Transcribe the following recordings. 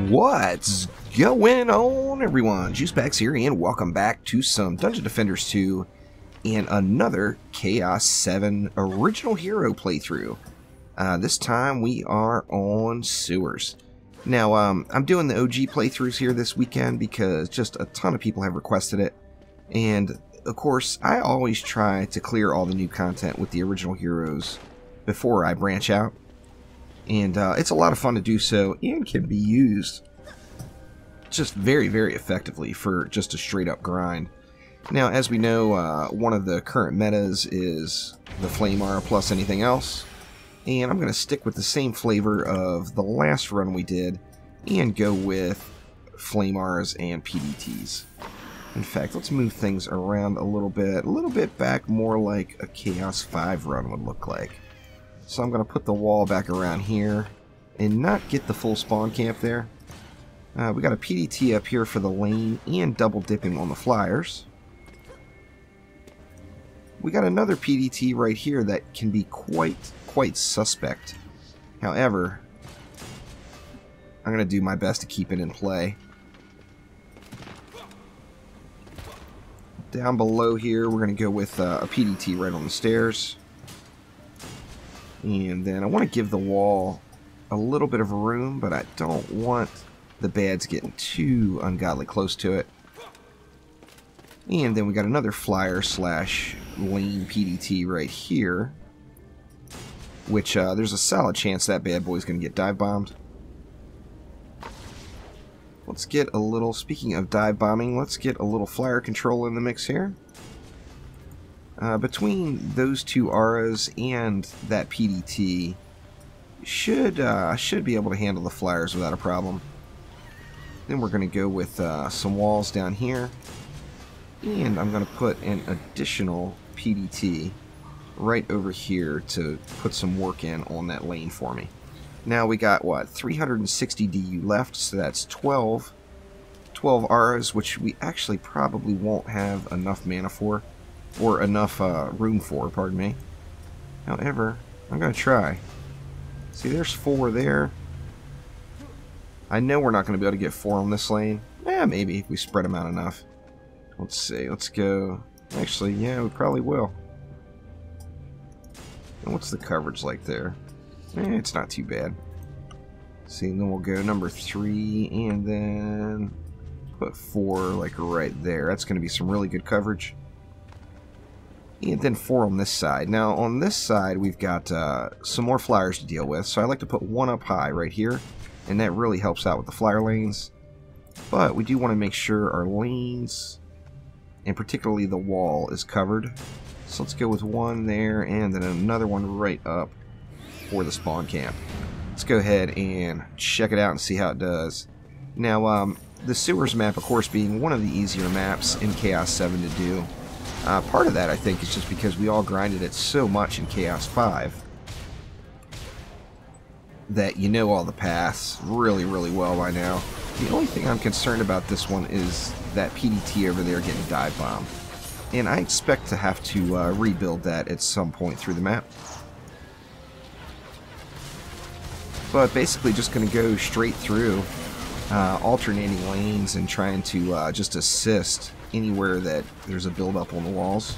What's going on, everyone? Juicebacks here, and welcome back to some Dungeon Defenders 2 and another Chaos 7 Original Hero playthrough. This time we are on sewers. Now, I'm doing the OG playthroughs here this weekend because just a ton of people have requested it. And, of course, I always try to clear all the new content with the original heroes before I branch out. And it's a lot of fun to do so, and can be used just very, very effectively for just a straight-up grind. Now, as we know, one of the current metas is the Flame Aura plus anything else. And I'm going to stick with the same flavor of the last run we did and go with Flame Auras and PDTs. In fact, let's move things around a little bit back, more like a Chaos 5 run would look like. So I'm going to put the wall back around here and not get the full spawn camp there. We got a PDT up here for the lane and double dipping on the flyers. We got another PDT right here that can be quite suspect. However, I'm going to do my best to keep it in play. Down below here, we're going to go with a PDT right on the stairs. And then I want to give the wall a little bit of room, but I don't want the bads getting too ungodly close to it. And then we got another flyer slash lane PDT right here, which there's a solid chance that bad boy's going to get dive bombed. Let's get a little, speaking of dive bombing, let's get a little flyer control in the mix here. Between those two auras and that PDT, should be able to handle the flyers without a problem. Then we're going to go with some walls down here, and I'm going to put an additional PDT right over here to put some work in on that lane for me. Now we got, what, 360 DU left, so that's 12 auras, which we actually probably won't have enough mana for. Or enough room for, pardon me. However, I'm going to try. See, there's 4 there. I know we're not going to be able to get 4 on this lane. Maybe if we spread them out enough. Let's see, let's go. Actually, yeah, we probably will. And what's the coverage like there? It's not too bad. See, and then we'll go number 3, and then put 4 like right there. That's going to be some really good coverage. And then 4 on this side. Now, on this side, we've got some more flyers to deal with, so I like to put 1 up high right here, and that really helps out with the flyer lanes. But we do want to make sure our lanes, and particularly the wall, is covered. So let's go with 1 there, and then another one right up for the spawn camp. Let's go ahead and check it out and see how it does. Now, the sewers map, of course, being one of the easier maps in Chaos 7 to do. Part of that, I think, is just because we all grinded it so much in Chaos 5 that you know all the paths really, really well by now. The only thing I'm concerned about this one is that PDT over there getting dive bombed. And I expect to have to rebuild that at some point through the map. But basically just going to go straight through, alternating lanes and trying to just assist anywhere that there's a build-up on the walls,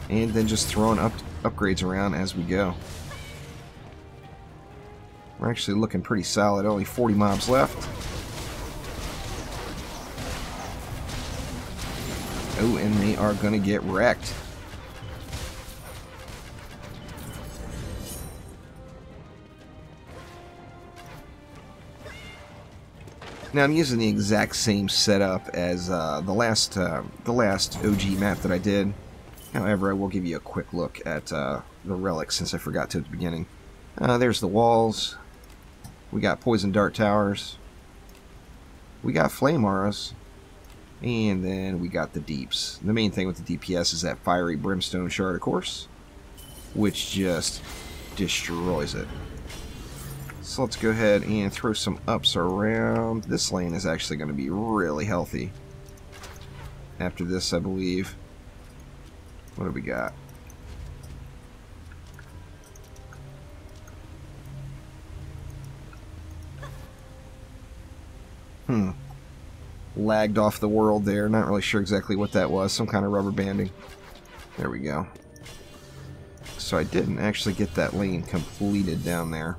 and then just throwing upgrades around as we go. We're actually looking pretty solid. Only 40 mobs left. Oh, and they are going to get wrecked. Now I'm using the exact same setup as the last OG map that I did. However, I will give you a quick look at the relics since I forgot to at the beginning. There's the walls. We got poison dart towers. We got flame auras. And then we got the deeps. The main thing with the DPS is that fiery brimstone shard, of course, which just destroys it. So let's go ahead and throw some ups around. This lane is actually going to be really healthy after this, I believe. What do we got? Lagged off the world there. Not really sure exactly what that was. Some kind of rubber banding. There we go. So I didn't actually get that lane completed down there.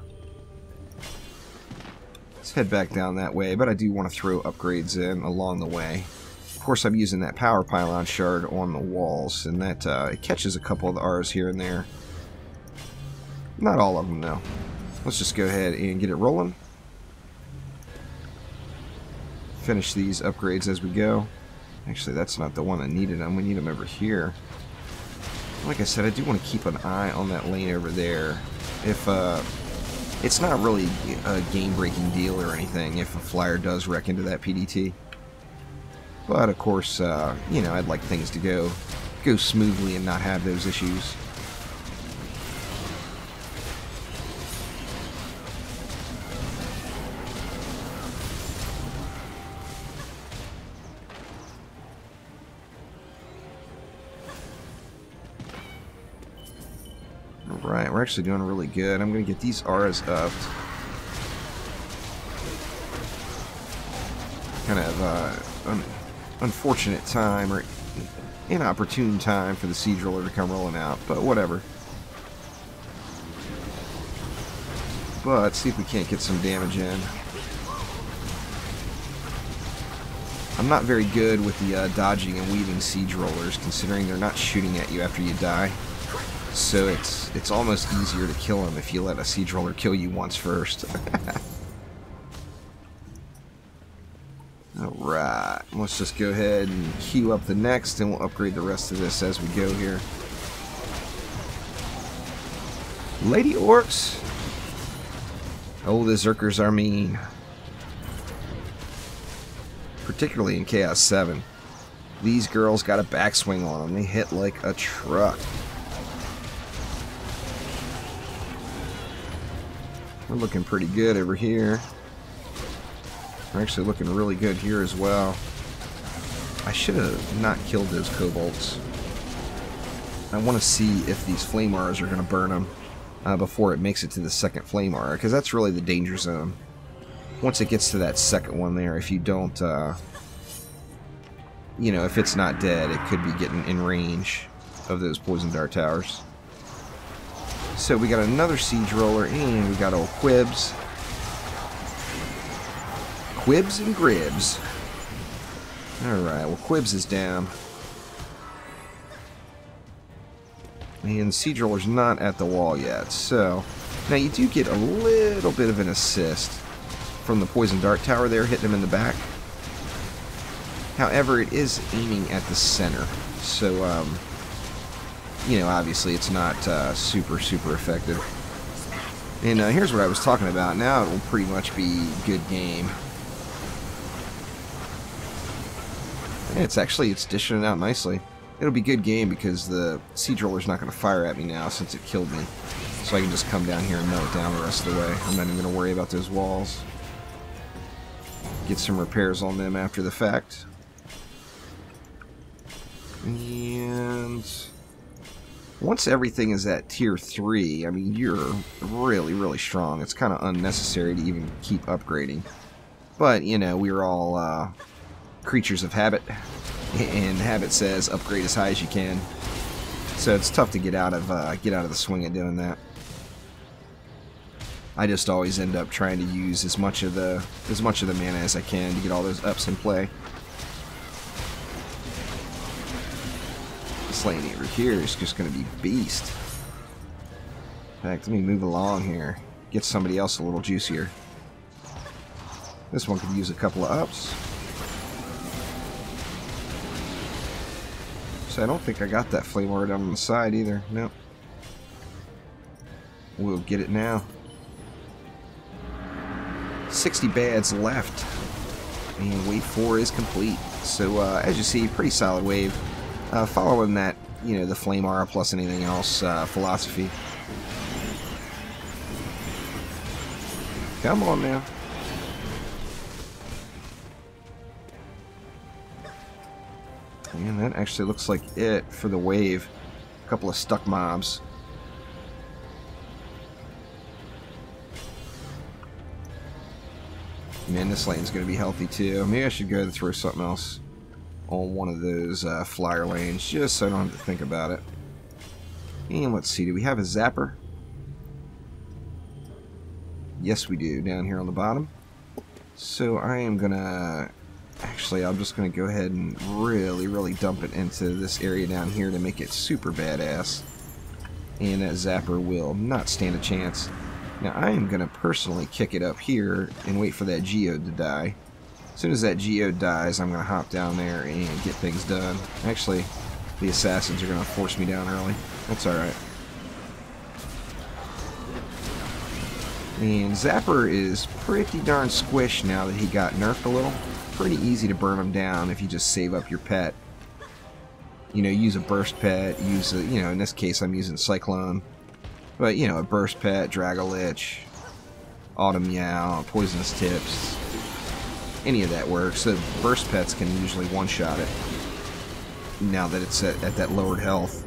Let's head back down that way, but I do want to throw upgrades in along the way. Of course, I'm using that power pylon shard on the walls, and that it catches a couple of the R's here and there. Not all of them, though. Let's just go ahead and get it rolling. Finish these upgrades as we go. Actually, that's not the one I needed them. We need them over here. Like I said, I do want to keep an eye on that lane over there. If it's not really a game-breaking deal or anything if a flyer does wreck into that PDT. But of course, you know, I'd like things to go smoothly and not have those issues. Alright, we're actually doing really good. I'm going to get these R's up. Kind of unfortunate time, or inopportune time for the siege roller to come rolling out, but whatever. But see if we can't get some damage in. I'm not very good with the dodging and weaving siege rollers, considering they're not shooting at you after you die. So it's almost easier to kill them if you let a siege roller kill you once first. Alright, let's just go ahead and queue up the next, and we'll upgrade the rest of this as we go here. Lady Orcs! Oh, the Zerkers are mean. Particularly in Chaos 7. These girls got a backswing on them. They hit like a truck. We're looking pretty good over here. We're actually looking really good here as well. I should have not killed those kobolds. I want to see if these flame arrows are going to burn them before it makes it to the second flame arrow, because that's really the danger zone. Once it gets to that second one there, if you don't, you know, if it's not dead, it could be getting in range of those poison dart towers. So we got another siege roller, and we got old Quibs. Quibs and Gribs. Alright, well, Quibs is down. And the siege roller's not at the wall yet, so... Now, you do get a little bit of an assist from the poison dart tower there, hitting him in the back. However, it is aiming at the center, so, you know, obviously it's not super effective. And here's what I was talking about. Now it will pretty much be good game. And it's dishing it out nicely. It'll be good game because the siege roller's not going to fire at me now since it killed me. So I can just come down here and melt it down the rest of the way. I'm not even going to worry about those walls. Get some repairs on them after the fact. And once everything is at tier 3, I mean, you're really strong. It's kind of unnecessary to even keep upgrading. But, you know, we're all creatures of habit. And habit says upgrade as high as you can. So it's tough to get out of the swing of doing that. I just always end up trying to use as much of the mana as I can to get all those ups in play. This lane over here is just going to be beast. In fact, let me move along here. Get somebody else a little juicier. This one could use a couple of ups. So I don't think I got that flame ward on the side either. Nope. We'll get it now. 60 bads left. And wave 4 is complete. So as you see, pretty solid wave. Following that, you know, the flame aura plus anything else philosophy. Come on now. And that actually looks like it for the wave. A couple of stuck mobs. Man, this lane's going to be healthy too. Maybe I should go and throw something else on one of those flyer lanes, just so I don't have to think about it. And let's see, do we have a zapper? Yes, we do, down here on the bottom. So I am going to... Actually, I'm just going to go ahead and really dump it into this area down here to make it super badass. And that zapper will not stand a chance. Now, I am going to personally kick it up here and wait for that geode to die. As soon as that geode dies, I'm going to hop down there and get things done. Actually, the assassins are going to force me down early. That's alright. And Zapper is pretty darn squished now that he got nerfed a little. Pretty easy to burn him down if you just save up your pet. You know, use a burst pet, use a, you know, in this case I'm using Cyclone. But, you know, a burst pet, Dragolich, Autumn Meow, Poisonous Tips, any of that works. The burst pets can usually one-shot it. Now that it's at that lowered health,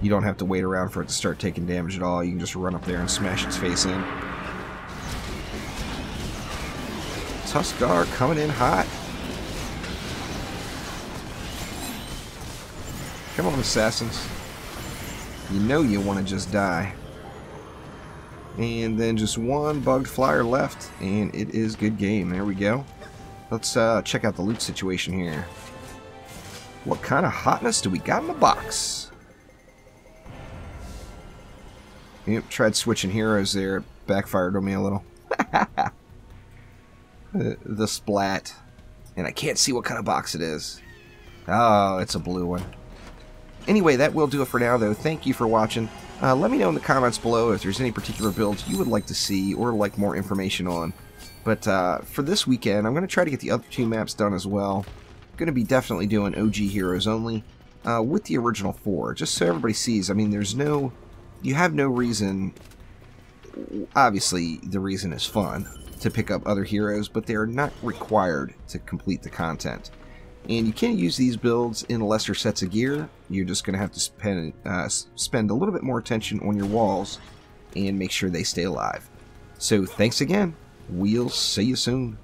you don't have to wait around for it to start taking damage at all. You can just run up there and smash its face in. Tuskar coming in hot. Come on, assassins. You know you want to just die. And then just one bugged flyer left, and it is good game. There we go. Let's check out the loot situation here. What kind of hotness do we got in the box? Yep, tried switching heroes there. It backfired on me a little. The splat. And I can't see what kind of box it is. Oh, it's a blue one. Anyway, that will do it for now, though. Thank you for watching. Let me know in the comments below if there's any particular builds you would like to see or like more information on. But for this weekend, I'm going to try to get the other two maps done as well. I'm going to be definitely doing OG Heroes only with the original 4, just so everybody sees. I mean, you have no reason. Obviously, the reason is fun to pick up other heroes, but they are not required to complete the content. And you can use these builds in lesser sets of gear. You're just going to have to spend a little bit more attention on your walls and make sure they stay alive. So thanks again. We'll see you soon.